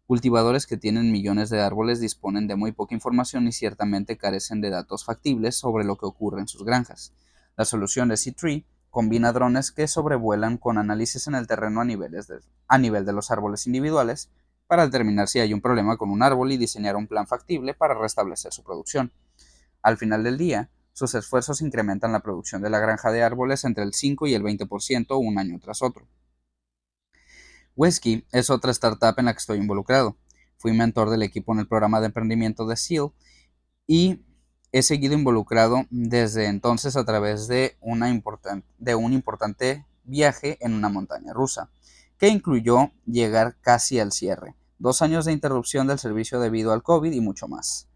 Cultivadores que tienen millones de árboles disponen de muy poca información y ciertamente carecen de datos factibles sobre lo que ocurre en sus granjas. La solución de C3 combina drones que sobrevuelan con análisis en el terreno a nivel de los árboles individuales para determinar si hay un problema con un árbol y diseñar un plan factible para restablecer su producción. Al final del día, sus esfuerzos incrementan la producción de la granja de árboles entre el 5 y el 20% un año tras otro. Wesky es otra startup en la que estoy involucrado. Fui mentor del equipo en el programa de emprendimiento de SEAL y he seguido involucrado desde entonces a través de un importante viaje en una montaña rusa, que incluyó llegar casi al cierre, 2 años de interrupción del servicio debido al COVID y mucho más.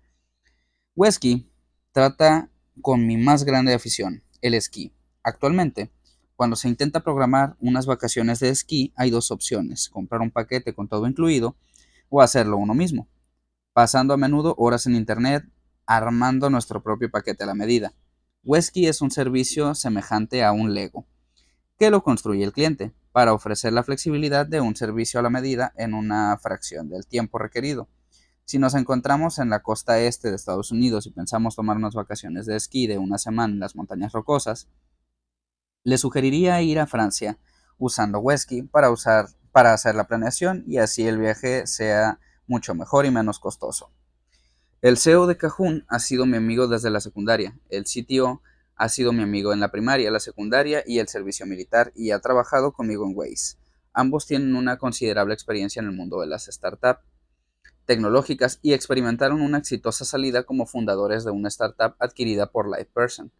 Wesky trata con mi más grande afición, el esquí. Actualmente, cuando se intenta programar unas vacaciones de esquí, hay 2 opciones: comprar un paquete con todo incluido o hacerlo uno mismo, pasando a menudo horas en internet armando nuestro propio paquete a la medida. Wesky es un servicio semejante a un Lego, que lo construye el cliente, para ofrecer la flexibilidad de un servicio a la medida en una fracción del tiempo requerido. Si nos encontramos en la costa este de Estados Unidos y pensamos tomar unas vacaciones de esquí de una semana en las montañas rocosas, le sugeriría ir a Francia usando Wesky para hacer la planeación y así el viaje sea mucho mejor y menos costoso. El CEO de Cajun ha sido mi amigo desde la secundaria. El CTO Ha sido mi amigo en la primaria, la secundaria y el servicio militar y ha trabajado conmigo en Waze. Ambos tienen una considerable experiencia en el mundo de las startups tecnológicas y experimentaron una exitosa salida como fundadores de una startup adquirida por LivePerson.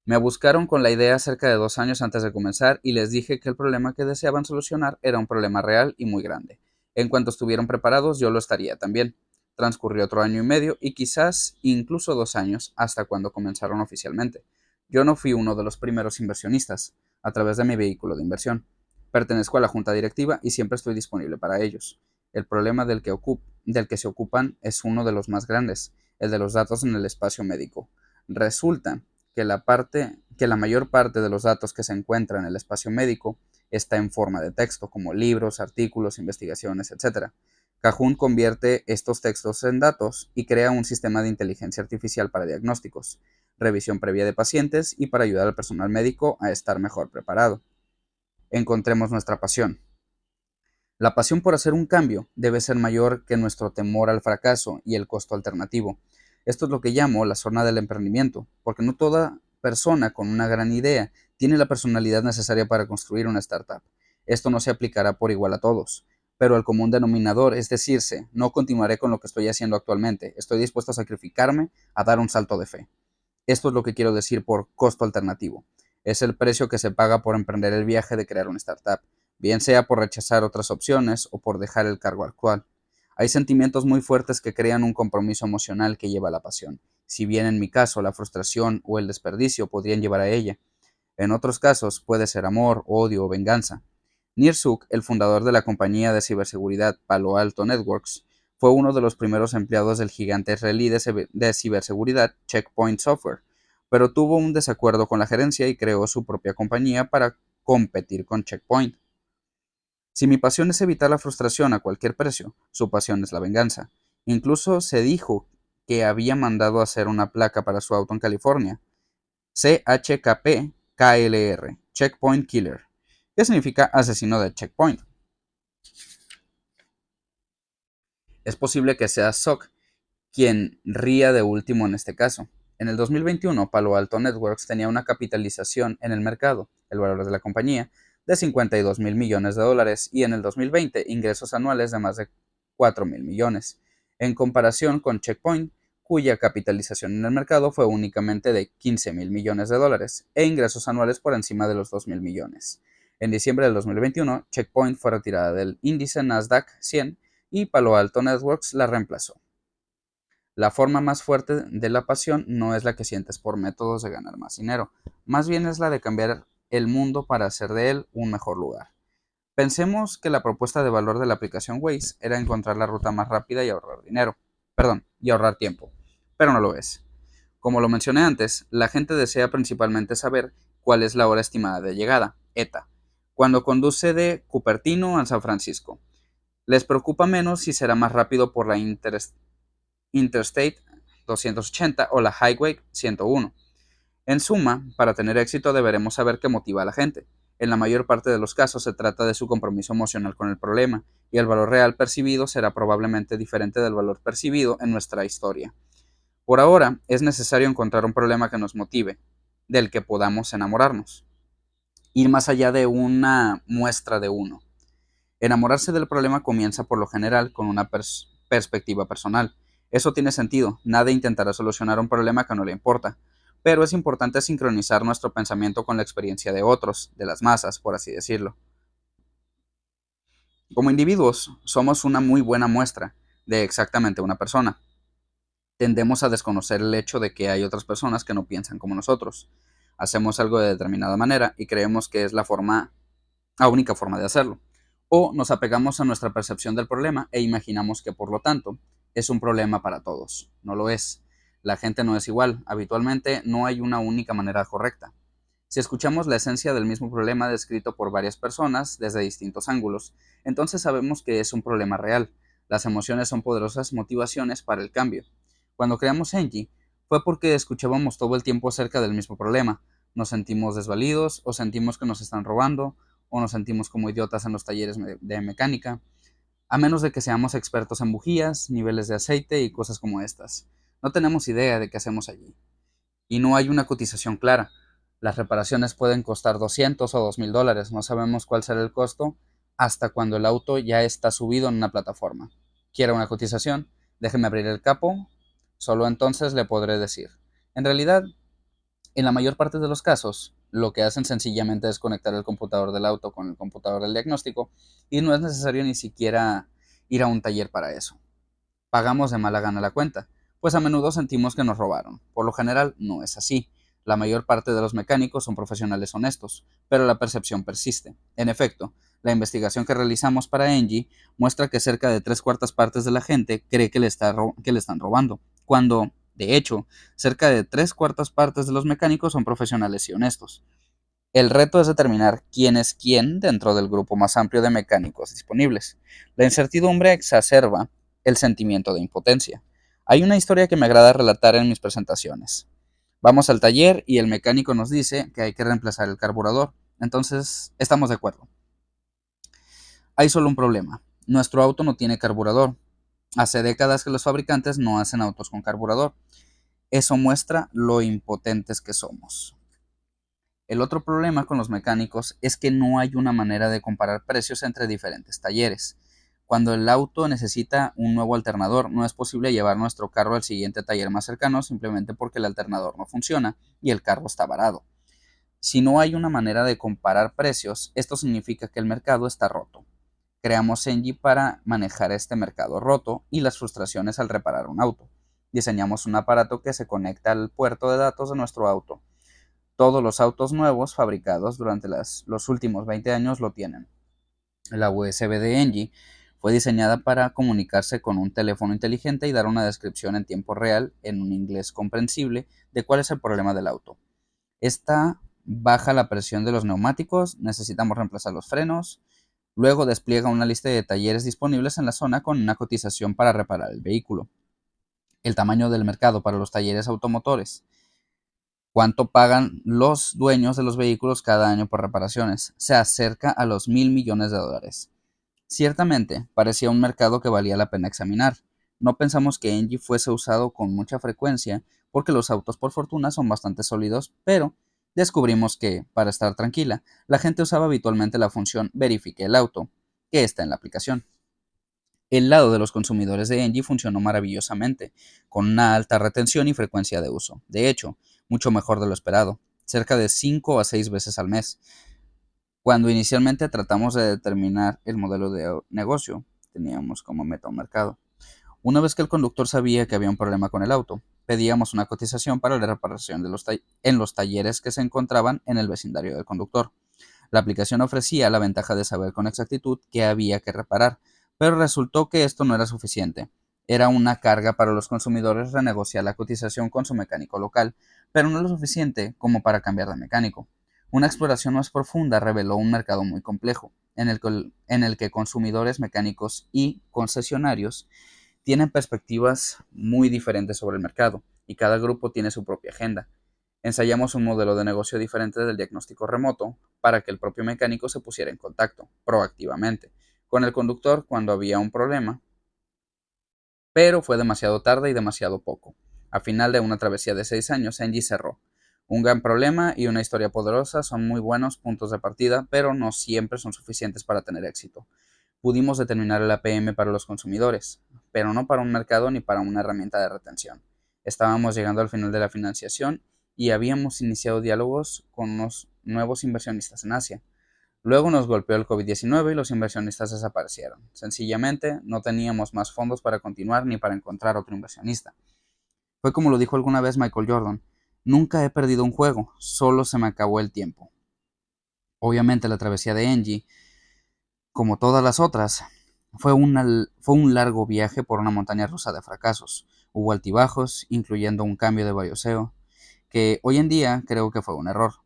Me buscaron con la idea cerca de 2 años antes de comenzar y les dije que el problema que deseaban solucionar era un problema real y muy grande. En cuanto estuvieran preparados, yo lo estaría también. Transcurrió otro año y medio y quizás incluso 2 años hasta cuando comenzaron oficialmente. Yo no fui uno de los primeros inversionistas a través de mi vehículo de inversión. Pertenezco a la junta directiva y siempre estoy disponible para ellos. El problema del que se ocupan es uno de los más grandes, el de los datos en el espacio médico. Resulta que la mayor parte de los datos que se encuentran en el espacio médico está en forma de texto, como libros, artículos, investigaciones, etc. Cajun convierte estos textos en datos y crea un sistema de inteligencia artificial para diagnósticos, revisión previa de pacientes y para ayudar al personal médico a estar mejor preparado. Encontremos nuestra pasión. La pasión por hacer un cambio debe ser mayor que nuestro temor al fracaso y el costo alternativo. Esto es lo que llamo la zona del emprendimiento, porque no toda persona con una gran idea tiene la personalidad necesaria para construir una startup. Esto no se aplicará por igual a todos, pero el común denominador es decirse, no continuaré con lo que estoy haciendo actualmente, estoy dispuesto a sacrificarme, a dar un salto de fe. Esto es lo que quiero decir por costo alternativo. Es el precio que se paga por emprender el viaje de crear una startup, bien sea por rechazar otras opciones o por dejar el cargo actual. Hay sentimientos muy fuertes que crean un compromiso emocional que lleva a la pasión. Si bien en mi caso la frustración o el desperdicio podrían llevar a ella, en otros casos puede ser amor, odio o venganza. Nir Suk, el fundador de la compañía de ciberseguridad Palo Alto Networks, fue uno de los primeros empleados del gigante israelí de ciberseguridad Check Point Software, pero tuvo un desacuerdo con la gerencia y creó su propia compañía para competir con Check Point. Si mi pasión es evitar la frustración a cualquier precio, su pasión es la venganza. Incluso se dijo que había mandado hacer una placa para su auto en California, CHKP KLR, Checkpoint Killer, que significa asesino de checkpoint. Es posible que sea Sok quien ría de último en este caso. En el 2021, Palo Alto Networks tenía una capitalización en el mercado, el valor de la compañía, de 52 mil millones de dólares y en el 2020 ingresos anuales de más de 4 mil millones, en comparación con Checkpoint, cuya capitalización en el mercado fue únicamente de 15 mil millones de dólares e ingresos anuales por encima de los 2 mil millones. En diciembre del 2021, Checkpoint fue retirada del índice Nasdaq 100 y Palo Alto Networks la reemplazó. La forma más fuerte de la pasión no es la que sientes por métodos de ganar más dinero, más bien es la de cambiar el mundo para hacer de él un mejor lugar. Pensemos que la propuesta de valor de la aplicación Waze era encontrar la ruta más rápida y ahorrar dinero. Perdón, y ahorrar tiempo. Pero no lo es. Como lo mencioné antes, la gente desea principalmente saber cuál es la hora estimada de llegada, ETA, cuando conduce de Cupertino a San Francisco. Les preocupa menos si será más rápido por la Interstate 280 o la Highway 101. En suma, para tener éxito deberemos saber qué motiva a la gente. En la mayor parte de los casos se trata de su compromiso emocional con el problema, y el valor real percibido será probablemente diferente del valor percibido en nuestra historia. Por ahora, es necesario encontrar un problema que nos motive, del que podamos enamorarnos. Ir más allá de una muestra de uno. Enamorarse del problema comienza por lo general con una perspectiva personal. Eso tiene sentido, nadie intentará solucionar un problema que no le importa, pero es importante sincronizar nuestro pensamiento con la experiencia de otros, de las masas, por así decirlo. Como individuos, somos una muy buena muestra de exactamente una persona. Tendemos a desconocer el hecho de que hay otras personas que no piensan como nosotros. Hacemos algo de determinada manera y creemos que es la única forma de hacerlo. O nos apegamos a nuestra percepción del problema e imaginamos que, por lo tanto, es un problema para todos. No lo es. La gente no es igual. Habitualmente no hay una única manera correcta. Si escuchamos la esencia del mismo problema descrito por varias personas desde distintos ángulos, entonces sabemos que es un problema real. Las emociones son poderosas motivaciones para el cambio. Cuando creamos Engie, fue porque escuchábamos todo el tiempo acerca del mismo problema. Nos sentimos desvalidos, o sentimos que nos están robando, o nos sentimos como idiotas en los talleres de mecánica, a menos de que seamos expertos en bujías, niveles de aceite y cosas como estas. No tenemos idea de qué hacemos allí. y no hay una cotización clara. Las reparaciones pueden costar 200 o $2,000. No sabemos cuál será el costo hasta cuando el auto ya está subido en una plataforma. ¿Quiere una cotización? Déjeme abrir el capo. Solo entonces le podré decir. En realidad, en la mayor parte de los casos, lo que hacen sencillamente es conectar el computador del auto con el computador del diagnóstico y no es necesario ni siquiera ir a un taller para eso. Pagamos de mala gana la cuenta, pues a menudo sentimos que nos robaron. Por lo general, no es así. La mayor parte de los mecánicos son profesionales honestos, pero la percepción persiste. En efecto, la investigación que realizamos para Engie muestra que cerca de 3/4 partes de la gente cree que que le están robando, cuando, de hecho, cerca de 3/4 partes de los mecánicos son profesionales y honestos. El reto es determinar quién es quién dentro del grupo más amplio de mecánicos disponibles. La incertidumbre exacerba el sentimiento de impotencia. Hay una historia que me agrada relatar en mis presentaciones. Vamos al taller y el mecánico nos dice que hay que reemplazar el carburador. Entonces, estamos de acuerdo. Hay solo un problema. Nuestro auto no tiene carburador. Hace décadas que los fabricantes no hacen autos con carburador. Eso muestra lo impotentes que somos. El otro problema con los mecánicos es que no hay una manera de comparar precios entre diferentes talleres. Cuando el auto necesita un nuevo alternador, no es posible llevar nuestro carro al siguiente taller más cercano simplemente porque el alternador no funciona y el carro está varado. Si no hay una manera de comparar precios, esto significa que el mercado está roto. Creamos Engie para manejar este mercado roto y las frustraciones al reparar un auto. Diseñamos un aparato que se conecta al puerto de datos de nuestro auto. Todos los autos nuevos fabricados durante los últimos 20 años lo tienen. La USB de Engie fue diseñada para comunicarse con un teléfono inteligente y dar una descripción en tiempo real, en un inglés comprensible, de cuál es el problema del auto. Esta baja la presión de los neumáticos, necesitamos reemplazar los frenos, luego despliega una lista de talleres disponibles en la zona con una cotización para reparar el vehículo. El tamaño del mercado para los talleres automotores. ¿Cuánto pagan los dueños de los vehículos cada año por reparaciones? Se acerca a los $1,000 millones. Ciertamente, parecía un mercado que valía la pena examinar. No pensamos que Engie fuese usado con mucha frecuencia, porque los autos por fortuna son bastante sólidos, pero descubrimos que, para estar tranquila, la gente usaba habitualmente la función Verifique el auto, que está en la aplicación. El lado de los consumidores de Engie funcionó maravillosamente, con una alta retención y frecuencia de uso. De hecho, mucho mejor de lo esperado, cerca de 5 a 6 veces al mes. Cuando inicialmente tratamos de determinar el modelo de negocio, teníamos como meta un mercado. Una vez que el conductor sabía que había un problema con el auto, pedíamos una cotización para la reparación en los talleres que se encontraban en el vecindario del conductor. La aplicación ofrecía la ventaja de saber con exactitud qué había que reparar, pero resultó que esto no era suficiente. Era una carga para los consumidores renegociar la cotización con su mecánico local, pero no lo suficiente como para cambiar de mecánico. Una exploración más profunda reveló un mercado muy complejo, en el que consumidores mecánicos y concesionarios tienen perspectivas muy diferentes sobre el mercado, y cada grupo tiene su propia agenda. Ensayamos un modelo de negocio diferente del diagnóstico remoto para que el propio mecánico se pusiera en contacto, proactivamente, con el conductor cuando había un problema, pero fue demasiado tarde y demasiado poco. A final de una travesía de 6 años, Engie cerró. Un gran problema y una historia poderosa son muy buenos puntos de partida, pero no siempre son suficientes para tener éxito. Pudimos determinar el APM para los consumidores, pero no para un mercado ni para una herramienta de retención. Estábamos llegando al final de la financiación y habíamos iniciado diálogos con unos nuevos inversionistas en Asia. Luego nos golpeó el COVID-19 y los inversionistas desaparecieron. Sencillamente no teníamos más fondos para continuar ni para encontrar otro inversionista. Fue como lo dijo alguna vez Michael Jordan: nunca he perdido un juego, solo se me acabó el tiempo. Obviamente la travesía de Engie, como todas las otras, fue un largo viaje por una montaña rusa de fracasos. Hubo altibajos, incluyendo un cambio de varioseo, que hoy en día creo que fue un error.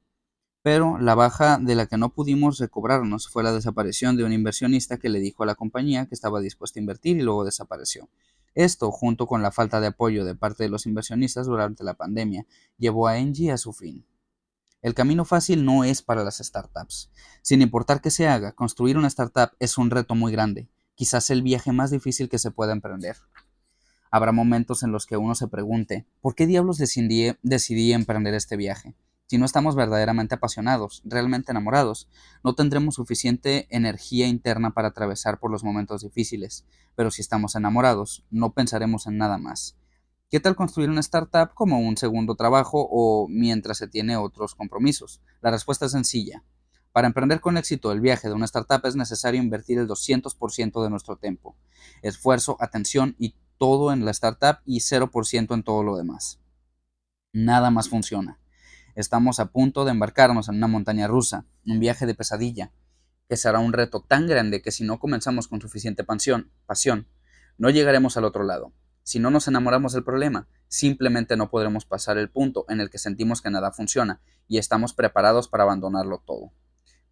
Pero la baja de la que no pudimos recobrarnos fue la desaparición de un inversionista que le dijo a la compañía que estaba dispuesto a invertir y luego desapareció. Esto, junto con la falta de apoyo de parte de los inversionistas durante la pandemia, llevó a Engie a su fin. El camino fácil no es para las startups. Sin importar qué se haga, construir una startup es un reto muy grande, quizás el viaje más difícil que se pueda emprender. Habrá momentos en los que uno se pregunte, ¿por qué diablos decidí emprender este viaje? Si no estamos verdaderamente apasionados, realmente enamorados, no tendremos suficiente energía interna para atravesar por los momentos difíciles, pero si estamos enamorados, no pensaremos en nada más. ¿Qué tal construir una startup como un segundo trabajo o mientras se tiene otros compromisos? La respuesta es sencilla. Para emprender con éxito el viaje de una startup es necesario invertir el 200% de nuestro tiempo, esfuerzo, atención y todo en la startup y 0% en todo lo demás. Nada más funciona. Estamos a punto de embarcarnos en una montaña rusa, un viaje de pesadilla, que será un reto tan grande que si no comenzamos con suficiente pasión, no llegaremos al otro lado. Si no nos enamoramos del problema, simplemente no podremos pasar el punto en el que sentimos que nada funciona y estamos preparados para abandonarlo todo.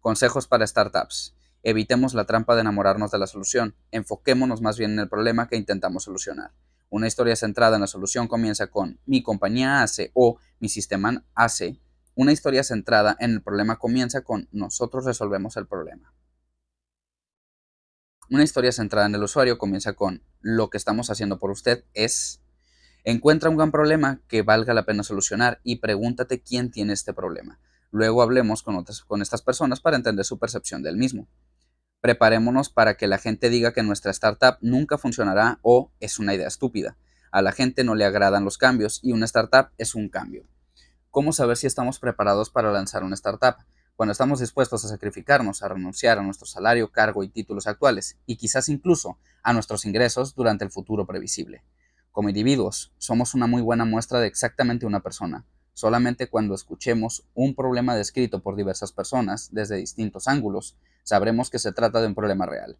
Consejos para startups. Evitemos la trampa de enamorarnos de la solución. Enfoquémonos más bien en el problema que intentamos solucionar. Una historia centrada en la solución comienza con mi compañía hace o mi sistema hace. Una historia centrada en el problema comienza con nosotros resolvemos el problema. Una historia centrada en el usuario comienza con lo que estamos haciendo por usted es. Encuentra un gran problema que valga la pena solucionar y pregúntate quién tiene este problema. Luego hablemos con estas personas para entender su percepción del mismo. Preparémonos para que la gente diga que nuestra startup nunca funcionará o es una idea estúpida. A la gente no le agradan los cambios y una startup es un cambio. ¿Cómo saber si estamos preparados para lanzar una startup? Cuando estamos dispuestos a sacrificarnos, a renunciar a nuestro salario, cargo y títulos actuales, y quizás incluso a nuestros ingresos durante el futuro previsible. Como individuos, somos una muy buena muestra de exactamente una persona. Solamente cuando escuchemos un problema descrito por diversas personas desde distintos ángulos, sabremos que se trata de un problema real.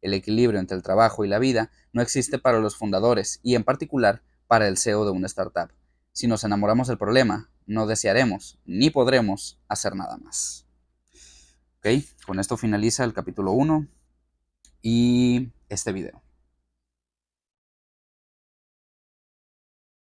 El equilibrio entre el trabajo y la vida no existe para los fundadores y en particular para el CEO de una startup. Si nos enamoramos del problema, no desearemos ni podremos hacer nada más. Ok, con esto finaliza el capítulo 1 y este video.